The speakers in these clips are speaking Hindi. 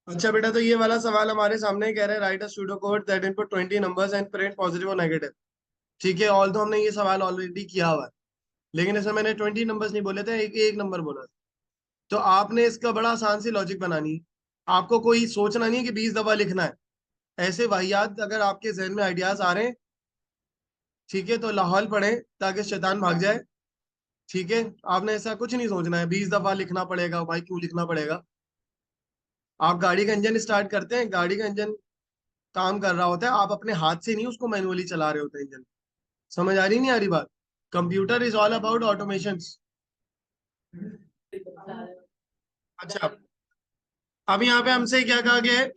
अच्छा बेटा, तो ये वाला सवाल हमारे सामने ही कह रहे हैं right a pseudo code that input 20 numbers and print positive और नेगेटिव। ठीक है, ऑल तो हमने ये सवाल ऑलरेडी किया हुआ है, लेकिन इसमें मैंने 20 नंबर्स नहीं बोले थे, एक एक नंबर बोला था। तो आपने इसका बड़ा आसान सी लॉजिक बनानी है। आपको कोई सोचना नहीं है कि 20 दफा लिखना है। ऐसे वाहियात अगर आपके जहन में आइडियाज आ रहे हैं, ठीक है, तो लाहौल पढ़े ताकि शैतान भाग जाए। ठीक है, आपने ऐसा कुछ नहीं सोचना है 20 दफा लिखना पड़ेगा, भाई क्यों लिखना पड़ेगा। आप गाड़ी का इंजन स्टार्ट करते हैं, गाड़ी का इंजन काम कर रहा होता है, आप अपने हाथ से नहीं उसको मैनुअली चला रहे होते हैं इंजन। समझ आ रही नहीं आ रही बात? Computer is all about automation. अच्छा, अब यहाँ पे हमसे क्या कहा गया है?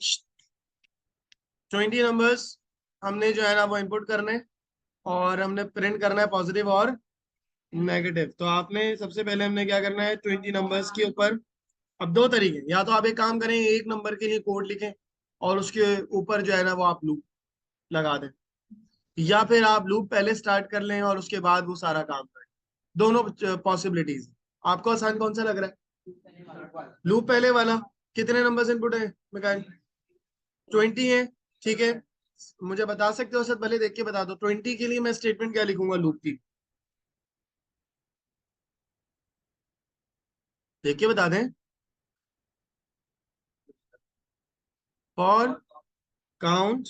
20 नंबर्स हमने जो है ना वो इनपुट करने, और हमने प्रिंट करना है पॉजिटिव और नेगेटिव। तो आपने सबसे पहले हमने क्या करना है 20 नंबर्स के ऊपर। अब दो तरीके, या तो आप एक काम करें, एक नंबर के लिए कोड लिखें और उसके ऊपर जो है ना वो आप लूप लगा दें, या फिर आप लूप पहले स्टार्ट कर लें और उसके बाद वो सारा काम करें। दोनों पॉसिबिलिटीज। आपको आसान कौन सा लग रहा है? लूप पहले वाला। कितने नंबर्स इनपुट है मिकाइल? 20 है। ठीक है, मुझे बता सकते हो सर? पहले देख के बता दो 20 के लिए मैं स्टेटमेंट क्या लिखूंगा लूप की, देख के बता दें। फॉर काउंट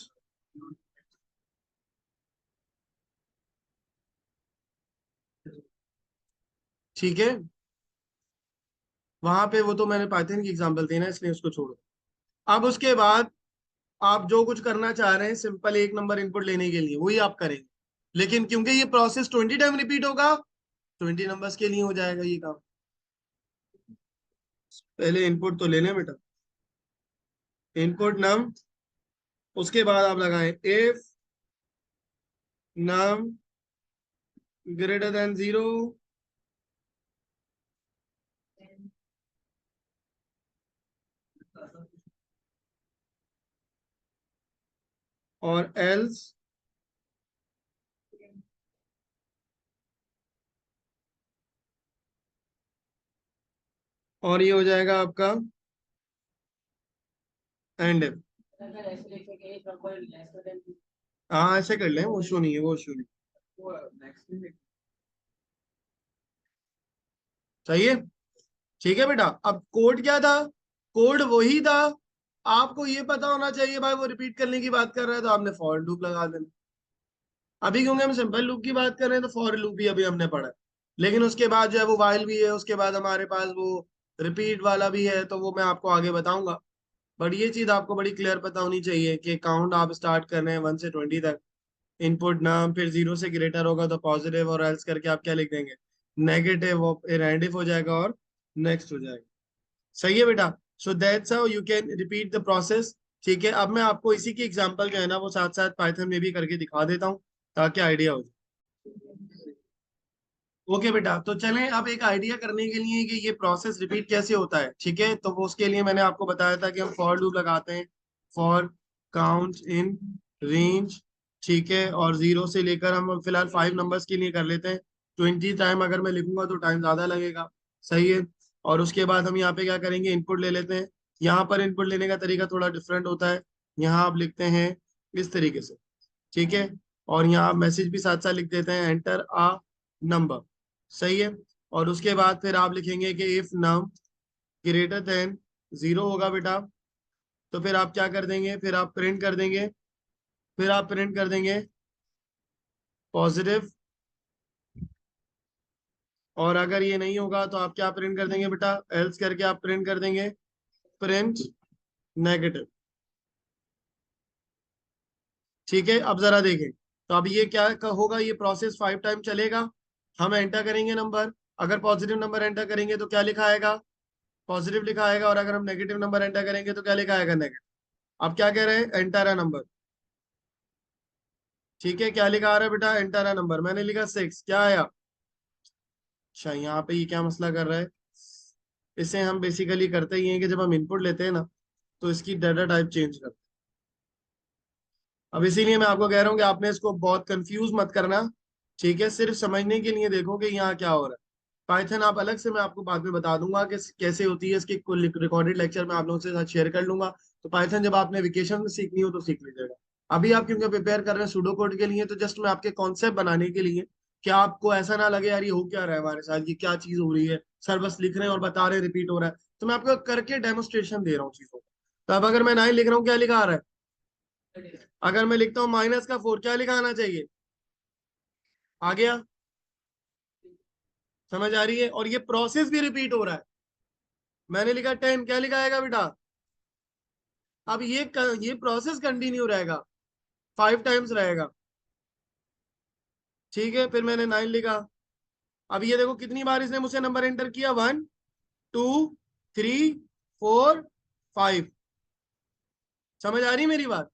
ठीक है, वहां पे वो तो मैंने पाइथन की एग्जांपल दी ना, इसलिए उसको छोड़ो। अब उसके बाद आप जो कुछ करना चाह रहे हैं सिंपल एक नंबर इनपुट लेने के लिए वही आप करेंगे, लेकिन क्योंकि ये प्रोसेस 20 टाइम रिपीट होगा, 20 नंबर्स के लिए हो जाएगा ये काम। पहले इनपुट तो ले लें बेटा, इनपुट नम, उसके बाद आप लगाएं इफ नम ग्रेटर देन 0 और एल्स, और ये हो जाएगा आपका एंड। हाँ ऐसे कर लें, वो इशू नहीं है, वो इशू नहीं। सही है। ठीक है बेटा, अब कोड क्या था? कोड वही था। आपको ये पता होना चाहिए भाई वो रिपीट करने की बात कर रहा है, तो आपने फॉर लूप लगा देना। अभी क्योंकि हम सिंपल लूप की बात कर रहे हैं तो फॉर लूप भी अभी हमने पढ़ा है, लेकिन उसके बाद जो है वो वाइल भी है, उसके बाद हमारे पास वो रिपीट वाला भी है, तो वो मैं आपको आगे बताऊंगा। बट ये चीज आपको बड़ी क्लियर पता होनी चाहिए कि काउंट आप स्टार्ट कर रहे हैं 1 से 20 तक, इनपुट नाम, फिर 0 से ग्रेटर होगा तो पॉजिटिव, और एल्स करके आप क्या लिख देंगे? नेगेटिव, और एंड इफ हो जाएगा और नेक्स्ट हो जाएगा। सही है बेटा? So that's how you can repeat the process. ठीक है, अब मैं आपको इसी की एग्जांपल जो है ना वो साथ साथ पाइथन में भी करके दिखा देता हूँ ताकि आइडिया हो जाए। ओके बेटा, तो चलें अब एक आइडिया करने के लिए कि ये प्रोसेस रिपीट कैसे होता है। ठीक है, तो वो उसके लिए मैंने आपको बताया था कि हम फॉर लूप लगाते हैं। फॉर काउंट इन रेंज, ठीक है, और 0 से लेकर हम फिलहाल 5 नंबर्स के लिए कर लेते हैं। 20 टाइम अगर मैं लिखूंगा तो टाइम ज्यादा लगेगा। सही है। और उसके बाद हम यहाँ पे क्या करेंगे, इनपुट ले लेते हैं। यहाँ पर इनपुट लेने का तरीका थोड़ा डिफरेंट होता है। यहाँ आप लिखते हैं इस तरीके से, ठीक है, और यहाँ आप मैसेज भी साथ साथ लिख देते हैं, एंटर आ नंबर। सही है। और उसके बाद फिर आप लिखेंगे कि इफ नम ग्रेटर देन 0 होगा बेटा, तो फिर आप क्या कर देंगे, फिर आप प्रिंट कर देंगे, फिर आप प्रिंट कर देंगे पॉजिटिव। और अगर ये नहीं होगा तो आप क्या प्रिंट कर देंगे बेटा, एल्स करके आप प्रिंट कर देंगे प्रिंट नेगेटिव। ठीक है, अब जरा देखें, तो अब ये क्या होगा, ये प्रोसेस 5 टाइम चलेगा। हम एंटर करेंगे नंबर, अगर पॉजिटिव नंबर एंटर करेंगे तो क्या लिखा आएगा? पॉजिटिव लिखा आएगा, और अगर हम नेगेटिव नंबर एंटर करेंगे तो क्या लिखा आएगा? नेगेटिव। अब क्या कह रहे हैं? Enter a number. ठीक है, क्या लिखा आ रहा है बेटा? Enter a number. मैंने लिखा 6, क्या आया? अच्छा, यहाँ पे ये क्या मसला कर रहा है? इसे हम बेसिकली करते ही हैं कि जब हम इनपुट लेते हैं ना, तो इसकी डाटा टाइप चेंज करते हैं। अब इसीलिए मैं आपको कह रहा हूँ कि आपने इसको बहुत कंफ्यूज मत करना। ठीक है, सिर्फ समझने के लिए देखो कि यहाँ क्या हो रहा है। पाइथन आप अलग से मैं आपको बाद में बता दूंगा कि कैसे होती है, इसकी रिकॉर्डेड लेक्चर मैं आप लोगों के साथ शेयर कर लूंगा। तो पाइथन जब आपने वेकेशन में सीखनी हो तो सीख लीजिएगा। अभी आप क्योंकि प्रिपेयर कर रहे हैं सूडो कोड के लिए, तो जस्ट मैं आपके कॉन्सेप्ट बनाने के लिए, कि आपको ऐसा ना लगे यार ये हो क्या रहा है हमारे साथ, ये क्या चीज हो रही है, सर बस लिख रहे हैं और बता रहे हैं रिपीट हो रहा है। तो मैं आपको करके डेमोस्ट्रेशन दे रहा हूँ चीजों का। तो अब अगर मैं 9 लिख रहा हूँ, क्या लिखा आ रहा है? अगर मैं लिखता हूँ -4, क्या लिखा आना चाहिए? आ गया? समझ आ रही है? और ये प्रोसेस भी रिपीट हो रहा है। मैंने लिखा 10, क्या लिखा आएगा बेटा? अब ये प्रोसेस कंटिन्यू रहेगा, 5 टाइम्स रहेगा। ठीक है, फिर मैंने 9 लिखा। अब ये देखो कितनी बार इसने मुझसे नंबर एंटर किया, 1 2 3 4 5। समझ आ रही है मेरी बात?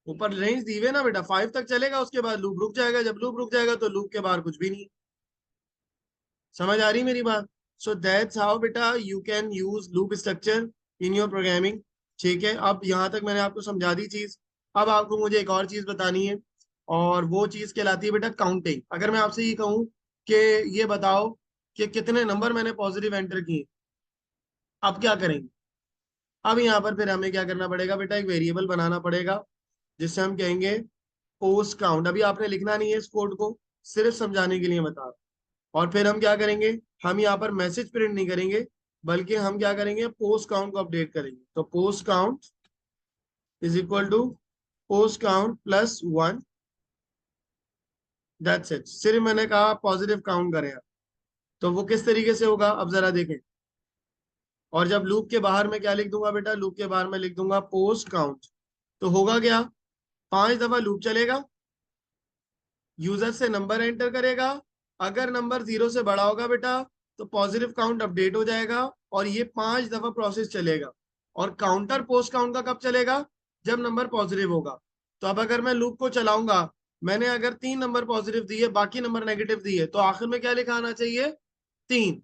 ऊपर रेंज दी हुई है ना बेटा, 5 तक चलेगा, उसके बाद लूप रुक जाएगा। जब लूप रुक जाएगा तो लूप के बाहर कुछ भी नहीं। समझ आ रही मेरी बात? सो दैट्स हाउ बेटा you can use loop structure in your programming. ठीक है, अब यहाँ तक मैंने आपको समझा दी चीज। अब आपको मुझे एक और चीज बतानी है, और वो चीज कहलाती है बेटा काउंटिंग। अगर मैं आपसे ये कहूँ कि ये बताओ कि कितने नंबर मैंने पॉजिटिव एंटर किए, अब क्या करेंगे? अब यहाँ पर फिर हमें क्या करना पड़ेगा बेटा, एक वेरिएबल बनाना पड़ेगा जिससे हम कहेंगे पोस्ट काउंट। अभी आपने लिखना नहीं है इस कोड को, सिर्फ समझाने के लिए बता रहा हूं। और फिर हम क्या करेंगे, हम यहाँ पर मैसेज प्रिंट नहीं करेंगे, बल्कि हम क्या करेंगे, पोस्ट काउंट को अपडेट करेंगे। तो post count is equal to post count plus 1। That's it. सिर्फ मैंने कहा पॉजिटिव काउंट करें आप। तो वो किस तरीके से होगा अब जरा देखें। और जब लूप के बाहर में क्या लिख दूंगा बेटा, लूप के बाहर में लिख दूंगा पोस्ट काउंट। तो होगा क्या, 5 दफा लूप चलेगा, यूजर से नंबर एंटर करेगा। अगर नंबर 0 से बड़ा होगा बेटा तो पॉजिटिव काउंट अपडेट हो जाएगा, और ये 5 दफा प्रोसेस चलेगा। और काउंटर पोस्ट काउंट का कब चलेगा, जब नंबर पॉजिटिव होगा। तो अब अगर मैं लूप को चलाऊंगा, मैंने अगर 3 नंबर पॉजिटिव दिए, बाकी नंबर नेगेटिव दिए, तो आखिर में क्या लिखा आना चाहिए? 3,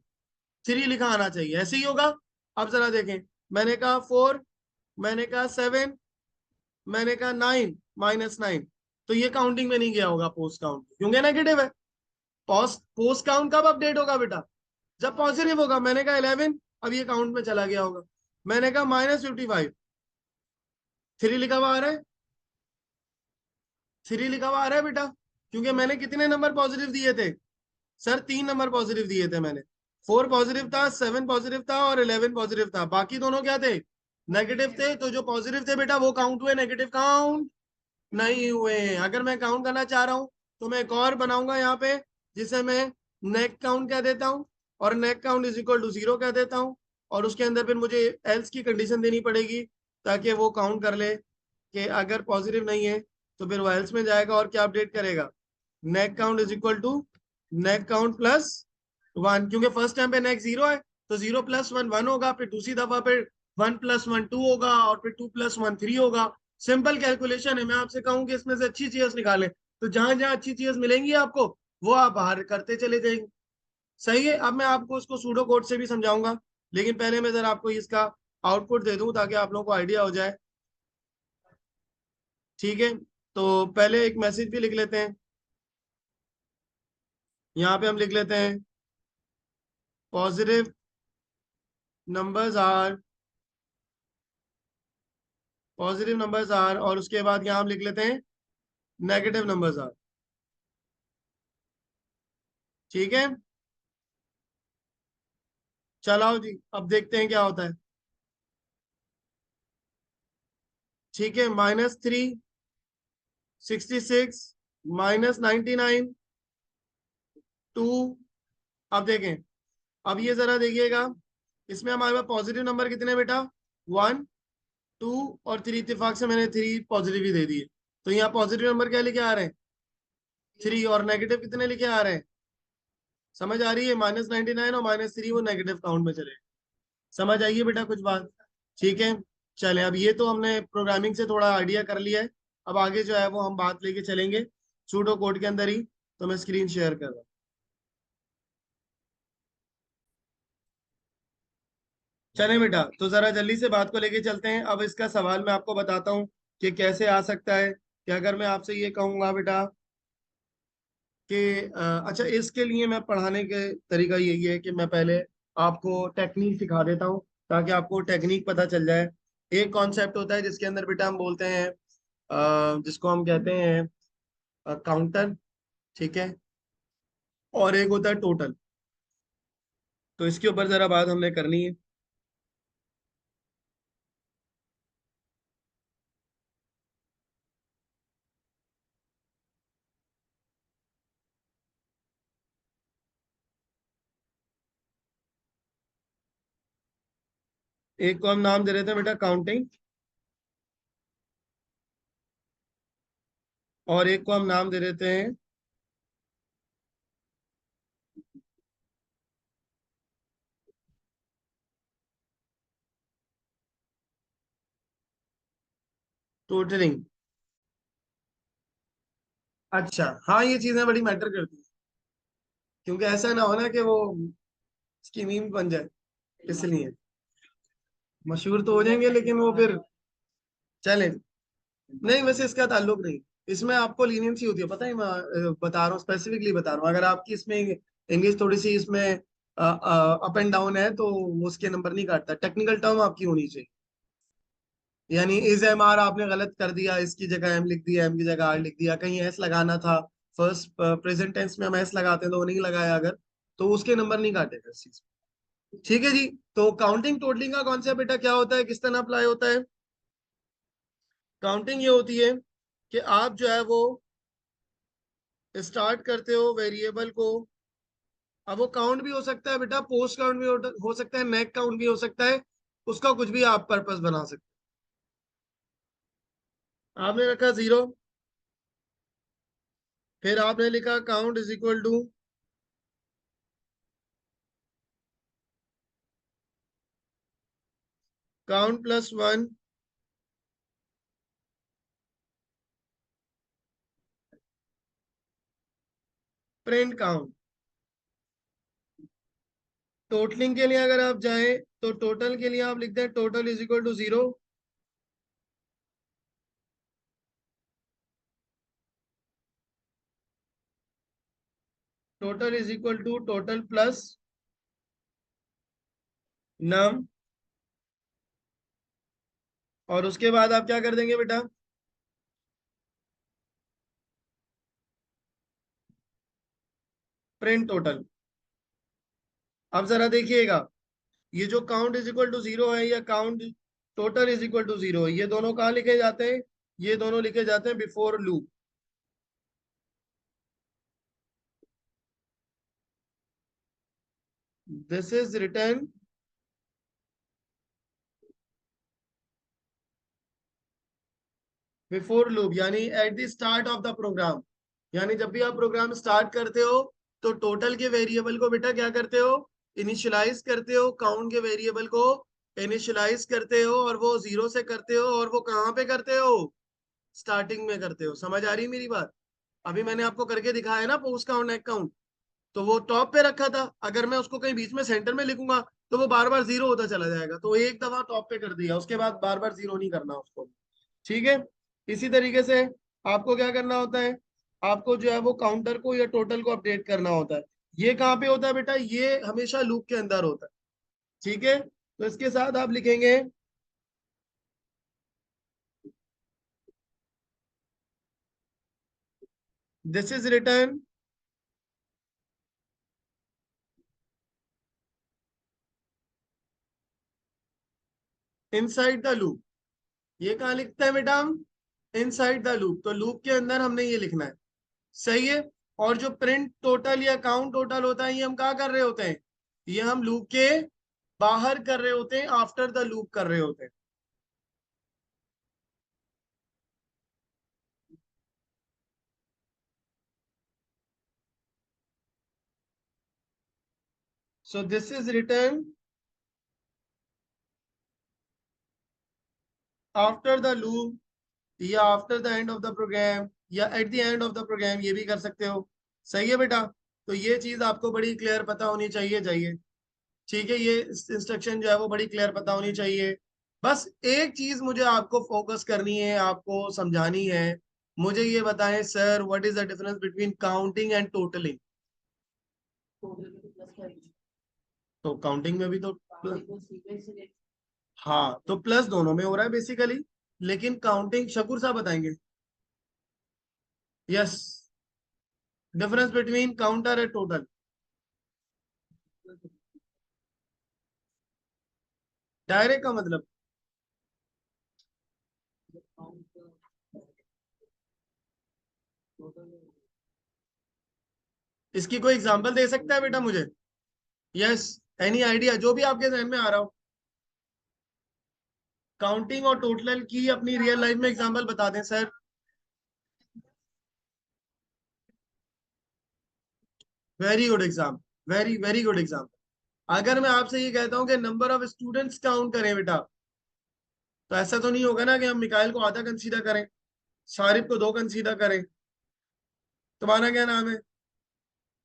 3 लिखा आना चाहिए। ऐसे ही होगा। अब जरा देखें, मैंने कहा 4, मैंने कहा 7, मैंने कहा 9 -9, तो ये काउंटिंग में नहीं गया होगा पोस्ट काउंट, क्योंकि नेगेटिव है। पोस्ट पोस्ट काउंट कब अपडेट होगा बेटा, जब पॉजिटिव होगा। मैंने कहा 11, अब ये काउंट में चला गया होगा। मैंने कहा -55, 3 लिखा हुआ आ रहा है, 3 लिखा हुआ आ रहा है बेटा, क्योंकि मैंने कितने नंबर पॉजिटिव दिए थे? सर 3 नंबर पॉजिटिव दिए थे मैंने। 4 पॉजिटिव था, 7 पॉजिटिव था, और 11 पॉजिटिव था। बाकी दोनों क्या थे? नेगेटिव थे। तो जो पॉजिटिव थे बेटा वो काउंट हुए, नेगेटिव काउंट नहीं हुए। अगर मैं काउंट करना चाह रहा हूं तो मैं एक और बनाऊंगा यहाँ पे, जिसे मैं नेक काउंट कह देता हूँ, और नेक काउंट इज इक्वल टू 0 कह देता हूँ। और उसके अंदर फिर मुझे एल्स की कंडीशन देनी पड़ेगी, ताकि वो काउंट कर ले कि अगर पॉजिटिव नहीं है तो फिर वो एल्स में जाएगा और क्या अपडेट करेगा, neck count is equal to neck count plus 1। क्योंकि फर्स्ट टाइम पे नेक 0 है, तो 0 + 1 1 होगा। फिर दूसरी दफा पे 1 + 1 2 होगा, और फिर 2 + 1 3 होगा। सिंपल कैलकुलेशन है। मैं आपसे कहूँ कि इसमें से अच्छी चीज निकालें, तो जहां जहां अच्छी चीज मिलेंगी आपको, वो आप बाहर करते चले जाएंगे। सही है। अब मैं आपको उसको सूडो कोड से भी समझाऊंगा, लेकिन पहले मैं जरा आपको इसका आउटपुट दे दूं ताकि आप लोगों को आइडिया हो जाए। ठीक है, तो पहले एक मैसेज भी लिख लेते हैं। यहाँ पे हम लिख लेते हैं positive numbers are, positive numbers are, और उसके बाद यहाँ हम लिख लेते हैं नेगेटिव नंबर्स आर। ठीक है, चलाओ जी, अब देखते हैं क्या होता है। ठीक है, -3, 66, -99, 2। अब देखें, अब ये जरा देखिएगा, इसमें हमारे पास पॉजिटिव नंबर कितने बेटा, 1 2 और 3। इत्तेफाक से मैंने 3 पॉजिटिव ही दे दिए। तो यहाँ पॉजिटिव नंबर क्या लिखे आ रहे हैं, 3, और नेगेटिव कितने लिखे आ रहे हैं? समझ आ रही है? -99 और -3 वो नेगेटिव काउंट में चले। समझ आइए बेटा कुछ बात? ठीक है, चले। अब ये तो हमने प्रोग्रामिंग से थोड़ा आइडिया कर लिया है। अब आगे जो है वो हम बात लेके चलेंगे सूडो कोड के अंदर ही। तो मैं स्क्रीन शेयर कर रहा हूँ। चले बेटा, तो जरा जल्दी से बात को लेके चलते हैं। अब इसका सवाल मैं आपको बताता हूँ कि कैसे आ सकता है। कि अगर मैं आपसे ये कहूंगा बेटा कि अच्छा, इसके लिए मैं पढ़ाने के तरीका यही है कि मैं पहले आपको टेक्निक सिखा देता हूँ ताकि आपको टेक्निक पता चल जाए। एक कॉन्सेप्ट होता है जिसके अंदर बेटा हम बोलते हैं जिसको हम कहते हैं काउंटर, ठीक है, और एक होता है टोटल। तो इसके ऊपर जरा बात हमने करनी है। एक को हम नाम दे देते हैं बेटा काउंटिंग, और एक को हम नाम दे देते हैं टोटलिंग। अच्छा हाँ, ये चीजें बड़ी मैटर करती हैं, क्योंकि ऐसा ना हो ना कि वो उसकी मीम बन जाए, इसलिए मशहूर तो हो जाएंगे लेकिन वो फिर चले नहीं। वैसे इसका ताल्लुक नहीं, इसमें आपको लीनियंसी होती है, पता है। मैं बता रहा हूँ, स्पेसिफिकली बता रहा हूँ, अगर आपकी इसमें इंग्लिश थोड़ी सी इसमें अप एंड डाउन है तो वो उसके नंबर नहीं काटता। टेक्निकल टर्म आपकी होनी चाहिए, यानी इज एम आर आपने गलत कर दिया, इसकी जगह एम लिख दिया, एम की जगह आर लिख दिया, कहीं एस लगाना था, फर्स्ट प्रेजेंट टेंस में हम एस लगाते हैं तो वो नहीं लगाया अगर, तो उसके नंबर नहीं काटेगा इस चीज में। ठीक है जी। तो काउंटिंग टोटलिंग का कॉन्सेप्ट बेटा क्या होता है, किस तरह अप्लाई होता है। काउंटिंग ये होती है कि आप जो है वो स्टार्ट करते हो वेरिएबल को। अब वो काउंट भी हो सकता है बेटा, पोस्ट काउंट भी हो सकता है, नेक काउंट भी हो सकता है, उसका कुछ भी आप पर्पस बना सकते हैं। आपने रखा 0, फिर आपने लिखा count is equal to count plus 1 print count. Totalling के लिए अगर आप जाएं तो टोटल के लिए आप लिखते हैं total is equal to 0, total is equal to total plus num, और उसके बाद आप क्या कर देंगे बेटा, प्रिंट टोटल। अब जरा देखिएगा, ये जो काउंट इज इक्वल टू 0 है या count total is equal to 0 है, ये दोनों कहाँ लिखे जाते हैं, ये दोनों लिखे जाते हैं before loop. This is return before loop, यानी at the start of the program. यानी जब भी आप प्रोग्राम स्टार्ट करते हो तो टोटल के वेरिएबल को बेटा क्या करते हो, इनिशियलाइज करते हो, काउंट के वेरिएबल को इनिशियलाइज करते हो, और वो 0 से करते हो, और वो कहाँ पे करते हो, स्टार्टिंग में करते हो। समझ आ रही है मेरी बात। अभी मैंने आपको करके दिखाया है ना पोस्ट काउंट नेक काउंट, तो वो टॉप पे रखा था, अगर मैं उसको कहीं बीच में सेंटर में लिखूंगा तो वो बार बार 0 होता चला जाएगा, तो एक दफा टॉप पे कर दिया, उसके बाद बार बार 0 नहीं करना उसको। ठीक है। इसी तरीके से आपको क्या करना होता है, आपको जो है वो काउंटर को या टोटल को अपडेट करना होता है। ये कहाँ पे होता है बेटा, ये हमेशा लूप के अंदर होता है। ठीक है, तो इसके साथ आप लिखेंगे this is return inside the loop. ये कहाँ लिखते हैं बेटा हम, इनसाइड द लूप, तो लूप के अंदर हमने ये लिखना है। सही है। और जो प्रिंट टोटल या काउंट टोटल होता है, ये हम कहाँ कर रहे होते हैं, ये हम लूप के बाहर कर रहे होते हैं, आफ्टर द लूप कर रहे होते हैं। So this is return after the loop, या after the end of the program, या at the end of the program, ये भी कर सकते हो। सही है बेटा। तो ये चीज आपको बड़ी क्लियर पता होनी चाहिए। ठीक है, ये इंस्ट्रक्शन जो है वो बड़ी क्लियर पता होनी चाहिए। बस एक चीज मुझे आपको फोकस करनी है, आपको समझानी है, मुझे ये बताएं sir, what is the difference between counting and totalling? तो काउंटिंग में भी तो हाँ, तो प्लस दोनों में हो रहा है बेसिकली, लेकिन काउंटिंग शकूर साहब बताएंगे। Yes, difference between counter and total. Direct का मतलब? इसकी कोई एग्जांपल दे सकता है बेटा मुझे? यस, एनी आइडिया जो भी आपके जहन में आ रहा हो। काउंटिंग और टोटल की अपनी रियल लाइफ में एग्जांपल बता दें sir. Very good exam, very very good exam. अगर मैं आपसे ये कहता हूं कि नंबर ऑफ स्टूडेंट्स काउंट करें बेटा, तो ऐसा तो नहीं होगा ना कि हम मिकाइल को आधा कंसीडर करें, शारिफ को 2 कंसीडर करें, तुम्हारा क्या नाम है,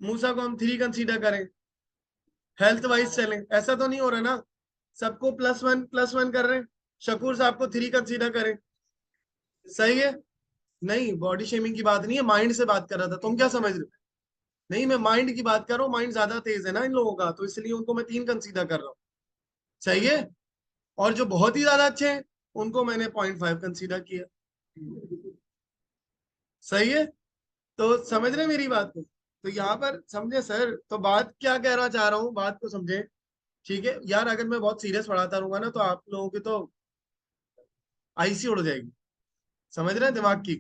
मूसा को हम 3 कंसीडर करें, हेल्थ वाइज चलें, ऐसा तो नहीं हो रहा ना। सबको प्लस वन कर रहे हैं, शकूर साहब को 3 कंसीडर करें। सही है? नहीं, बॉडी शेमिंग की बात नहीं है, माइंड से बात कर रहा था, तुम क्या समझ रहे हो? नहीं, मैं माइंड की बात कर रहा हूँ, माइंड ज्यादा तेज है ना इन लोगों का, तो इसलिए उनको मैं 3 कंसीडर कर रहा हूँ। सही है? और जो बहुत ही ज्यादा अच्छे हैं उनको मैंने 0.5 कंसीडर किया। सही है? तो समझ रहे मेरी बात को? तो यहाँ पर समझे सर, तो बात क्या कहना चाह रहा हूँ, बात को समझे। ठीक है यार, अगर मैं बहुत सीरियस पढ़ाता रहूंगा ना तो आप लोगों की तो आईसी उड़ जाएगी, समझ रहे हैं दिमाग की।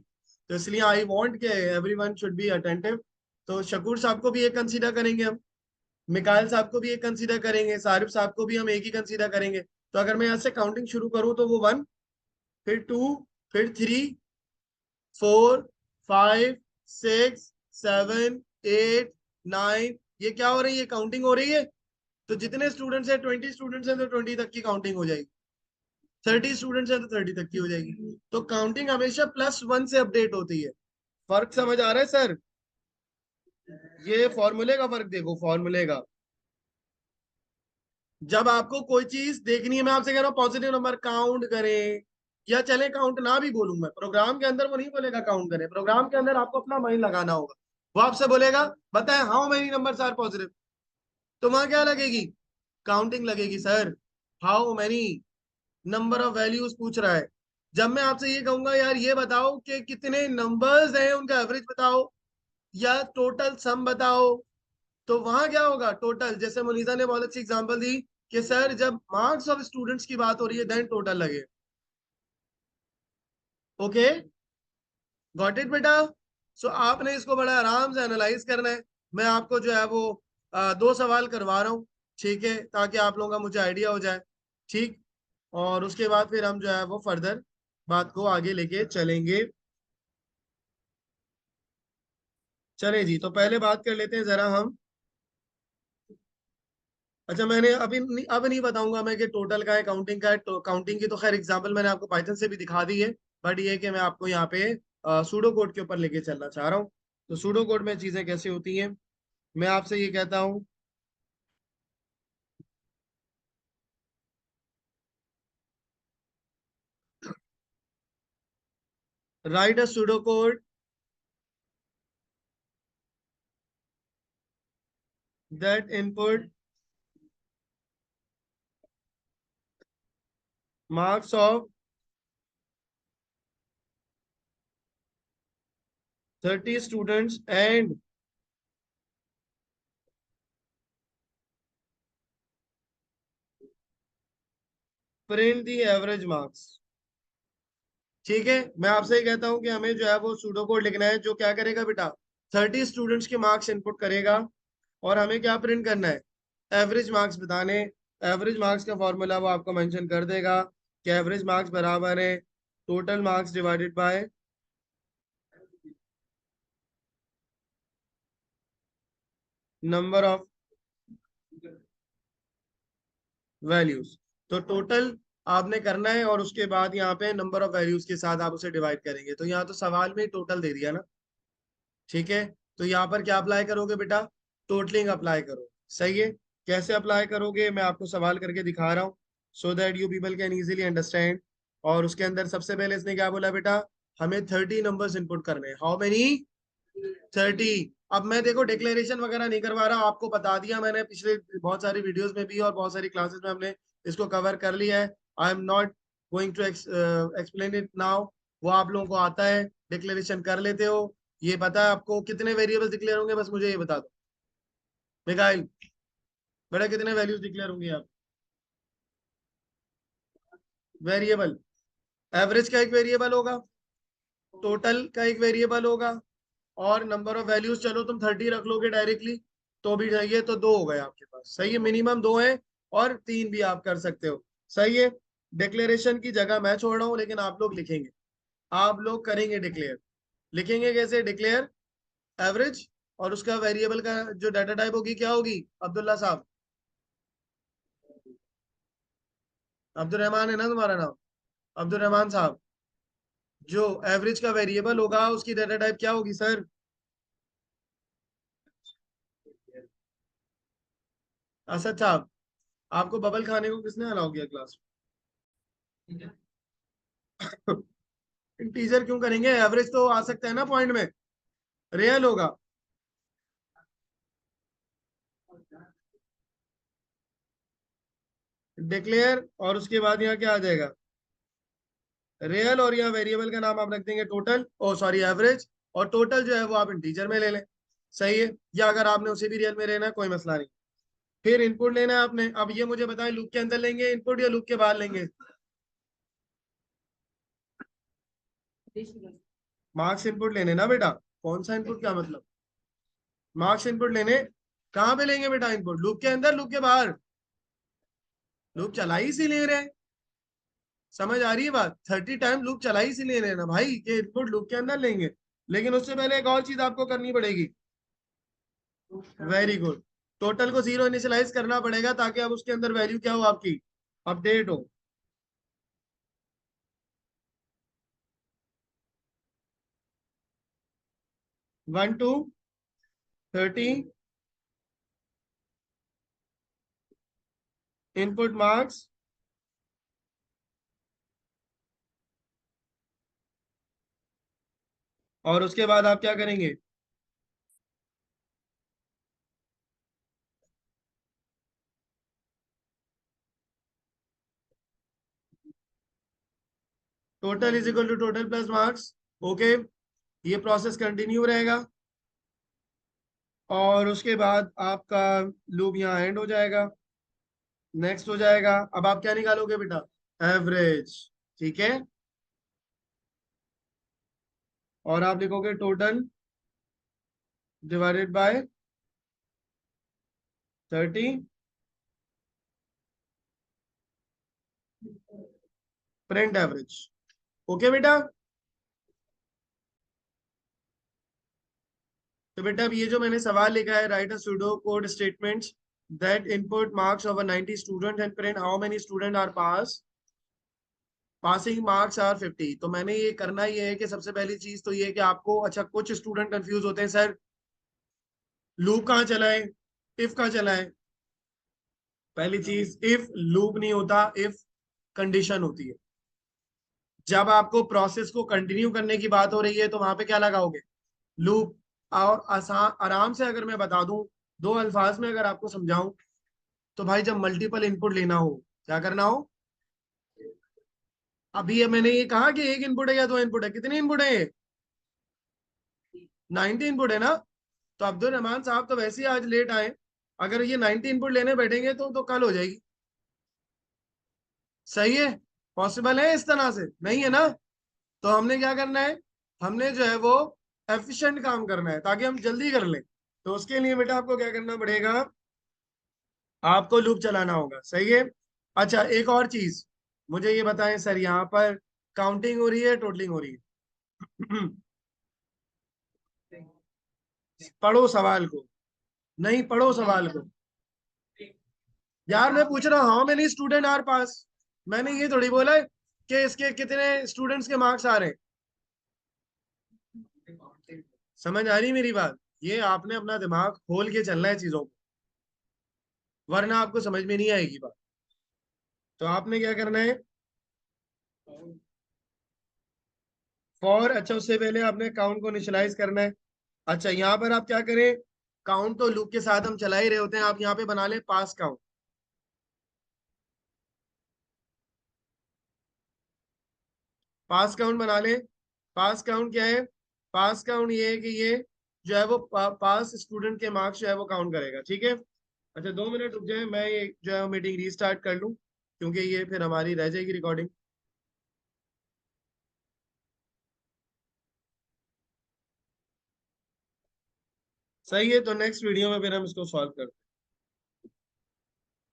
तो इसलिए आई वांट के एवरीवन शुड बी अटेंटिव। तो शकूर साहब को भी एक कंसीडर करेंगे हम, मिकाइल साहब को भी एक कंसीडर करेंगे, सारिफ साहब को भी हम एक ही कंसीडर करेंगे। तो अगर मैं यहाँ से काउंटिंग शुरू करूँ तो वो 1, फिर 2, फिर 3, 4, 5, 6, 7, 8, 9, ये क्या हो रही है, काउंटिंग हो रही है। तो जितने स्टूडेंट्स हैं, 20 स्टूडेंट्स हैं तो 20 तक की काउंटिंग हो जाएगी, 30 स्टूडेंट्स हैं तो 30 तक की हो जाएगी। तो काउंटिंग हमेशा +1 से अपडेट होती है। फर्क समझ आ रहा है सर? ये फॉर्मूले का फर्क देखो, फॉर्मूले का। जब आपको कोई चीज देखनी है, मैं आपसे कह रहा हूँ पॉजिटिव नंबर काउंट करें, या चले काउंट ना भी बोलूं मैं, प्रोग्राम के अंदर वो नहीं बोलेगा काउंट करें, प्रोग्राम के अंदर आपको अपना माइंड लगाना होगा। वो आपसे बोलेगा बताए how many numbers are positive, तो वहां क्या लगेगी? काउंटिंग लगेगी sir. How many number of values पूछ रहा है। जब मैं आपसे ये कहूंगा यार ये बताओ कि कितने नंबर्स हैं उनका एवरेज बताओ, या टोटल सम बताओ, तो वहां क्या होगा? टोटल। जैसे मुनीसा ने बहुत अच्छी एग्जांपल दी कि सर जब मार्क्स ऑफ स्टूडेंट्स की बात हो रही है देन टोटल लगे। ओके, गॉट इट बेटा? सो आपने इसको बड़ा आराम से एनालाइज करना है। मैं आपको जो है वो 2 सवाल करवा रहा हूँ, ठीक है, ताकि आप लोगों का मुझे आइडिया हो जाए। ठीक, और उसके बाद फिर हम जो है वो फर्दर बात को आगे लेके चलेंगे। चले जी, तो पहले बात कर लेते हैं जरा हम। अच्छा, मैंने अब नहीं बताऊंगा मैं कि टोटल का है काउंटिंग का है। तो काउंटिंग की तो खैर एग्जांपल मैंने आपको पाइथन से भी दिखा दी है, बट ये कि मैं आपको यहाँ पे सूडो कोड के ऊपर लेके चलना चाह रहा हूँ। तो सूडो कोड में चीजें कैसे होती हैं, मैं आपसे ये कहता हूँ, right a pseudo code that input marks of 30 students and print the average marks. ठीक है, मैं आपसे ही कहता हूं कि हमें जो है वो सूडो कोड लिखना है जो क्या करेगा बेटा, 30 स्टूडेंट्स के मार्क्स इनपुट करेगा, और हमें क्या प्रिंट करना है, एवरेज मार्क्स बताने। एवरेज मार्क्स का फॉर्मूला वो आपको मेंशन कर देगा कि एवरेज मार्क्स बराबर है total marks divided by number of values. तो टोटल आपने करना है, और उसके बाद यहाँ पे नंबर ऑफ वैल्यूज के साथ आप उसे डिवाइड करेंगे। तो यहाँ तो सवाल में टोटल दे दिया ना, ठीक है। तो यहाँ पर क्या अप्लाई करोगे बेटा, टोटलिंग अप्लाई करो। सही है? कैसे अप्लाई करोगे मैं आपको सवाल करके दिखा रहा हूँ, so that you people can easily understand. और उसके अंदर सबसे पहले इसने क्या बोला बेटा, हमें 30 नंबर्स इनपुट करने हैं। How many? 30। अब मैं देखो डिक्लेरेशन वगैरह नहीं करवा रहा, आपको बता दिया मैंने पिछले बहुत सारी वीडियोस में भी और बहुत सारी क्लासेस में हमने इसको कवर कर लिया है। I am not going to explain it now, वो आप लोगों को आता है, डिक्लेरेशन कर लेते हो, ये पता है आपको कितने वेरिएबल्स डिक्लेयर होंगे, बस मुझे ये बता दो मिकाइल, बेटा कितने वैल्यूज डिक्लेयर होंगे आप? वेरिएबल, एवरेज का एक वेरिएबल होगा, टोटल का एक वेरिएबल होगा, और नंबर ऑफ वैल्यूज चलो तुम 30 रख लोगे डायरेक्टली तो भी सही है, तो दो हो गए आपके पास, सही है, मिनिमम दो है, और तीन भी आप कर सकते हो, सही है। डिक्लेरेशन की जगह मैं छोड़ रहा हूँ, लेकिन आप लोग लिखेंगे, आप लोग करेंगे डिक्लेयर। लिखेंगे कैसे? डिक्लेयर एवरेज, और उसका वेरिएबल का जो डाटा टाइप होगी क्या होगी अब्दुल्ला साहब? अब्दुल रहमान है ना तुम्हारा नाम? अब्दुल रहमान साहब, जो एवरेज का वेरिएबल होगा उसकी डाटा टाइप क्या होगी सर? असद साहब, आपको बबल खाने को किसने अलाउ किया क्लास में? इंटीजर क्यों करेंगे? एवरेज तो आ सकता है ना पॉइंट में, रियल होगा। डिक्लेयर, और उसके बाद यहाँ क्या आ जाएगा? रियल, और यहाँ वेरिएबल का नाम आप रख देंगे टोटल, ओ सॉरी एवरेज, और टोटल जो है वो आप इंटीजर में ले लें, सही है। या अगर आपने उसे भी रियल में लेना है कोई मसला नहीं। फिर इनपुट लेना है आपने। अब ये मुझे बताएं, लूप के अंदर लेंगे इनपुट या लूप के बाहर लेंगे? मार्क्स इनपुट लेने ना बेटा। कौन सा इनपुट, क्या मतलब? मार्क्स इनपुट लेने। कहाँ पे लेंगे बेटा इनपुट? लूप के अंदर, लूप के बाहर? लूप चला ही इसी ले रहे हैं, समझ आ रही है बात? 30 टाइम लूप चला ही इसीलिए लेना भाई कि इनपुट लूप के अंदर लेंगे। लेकिन उससे पहले एक और चीज आपको करनी पड़ेगी। Very good. टोटल को जीरो इनिशियलाइज करना पड़ेगा ताकि अब उसके अंदर वैल्यू क्या हो आपकी, अपडेट हो। 1 to 30 इनपुट मार्क्स, और उसके बाद आप क्या करेंगे? Total is equal to total plus marks. Okay, ये प्रोसेस कंटिन्यू रहेगा, और उसके बाद आपका लूप यहाँ एंड हो जाएगा, नेक्स्ट हो जाएगा। अब आप क्या निकालोगे बेटा? एवरेज, ठीक है। और आप लिखोगे total divided by 30, print average. Okay बेटा, तो बेटा अब ये जो मैंने सवाल लिखा है, write a pseudo code statements that input marks of 90 student and print how many student are pass, passing marks are 50। तो मैंने ये करना ये है कि सबसे पहली चीज तो ये है कि आपको, अच्छा कुछ स्टूडेंट कंफ्यूज होते हैं सर, लूप कहाँ चलाए, इफ कहाँ चलाए? पहली चीज, इफ लूप नहीं होता, इफ कंडीशन होती है। जब आपको प्रोसेस को कंटिन्यू करने की बात हो रही है तो वहां पे क्या लगाओगे? लूप। और आसान आराम से अगर मैं बता दूं, दो अल्फाज में अगर आपको समझाऊं, तो भाई जब मल्टीपल इनपुट लेना हो, क्या करना हो? अभी ये मैंने ये कहा कि एक इनपुट है या दो इनपुट है, कितने इनपुट है ये? 90 इनपुट है ना? तो अब्दुल रहमान साहब तो वैसे ही आज लेट आए, अगर ये 90 इनपुट लेने बैठेंगे तो कल हो जाएगी। सही है? पॉसिबल है इस तरह से? नहीं है ना? तो हमने क्या करना है, हमने जो है वो एफिशिएंट काम करना है ताकि हम जल्दी कर लें। तो उसके लिए बेटा आपको क्या करना पड़ेगा, आपको लूप चलाना होगा, सही है। अच्छा एक और चीज, मुझे ये बताएं सर, यहाँ पर काउंटिंग हो रही है, टोटलिंग हो रही है? पढ़ो सवाल को, नहीं पढ़ो सवाल को। यार मैं पूछ रहा हूँ हाउ मेनी स्टूडेंट आर पास, मैंने ये थोड़ी बोला है कि इसके कितने स्टूडेंट्स के मार्क्स आ रहे हैं। समझ आ रही मेरी बात? ये आपने अपना दिमाग खोल के चलना है चीजों को, वरना आपको समझ में नहीं आएगी बात। तो आपने क्या करना है, फॉर, अच्छा उससे पहले आपने काउंट को इनिशियलाइज करना है। अच्छा यहाँ पर आप क्या करें, काउंट तो लूप के साथ हम चला ही रहे होते हैं, आप यहाँ पे बना ले पास काउंट। पास काउंट बना ले। पास काउंट क्या है? पास काउंट ये है कि ये जो है वो पास स्टूडेंट के मार्क्स जो है वो काउंट करेगा, ठीक है। अच्छा 2 मिनट रुक जाए, मैं ये जो है मीटिंग रीस्टार्ट कर लूं, क्योंकि ये फिर हमारी रह जाएगी रिकॉर्डिंग। सही है, तो नेक्स्ट वीडियो में फिर हम इसको सॉल्व करते हैं।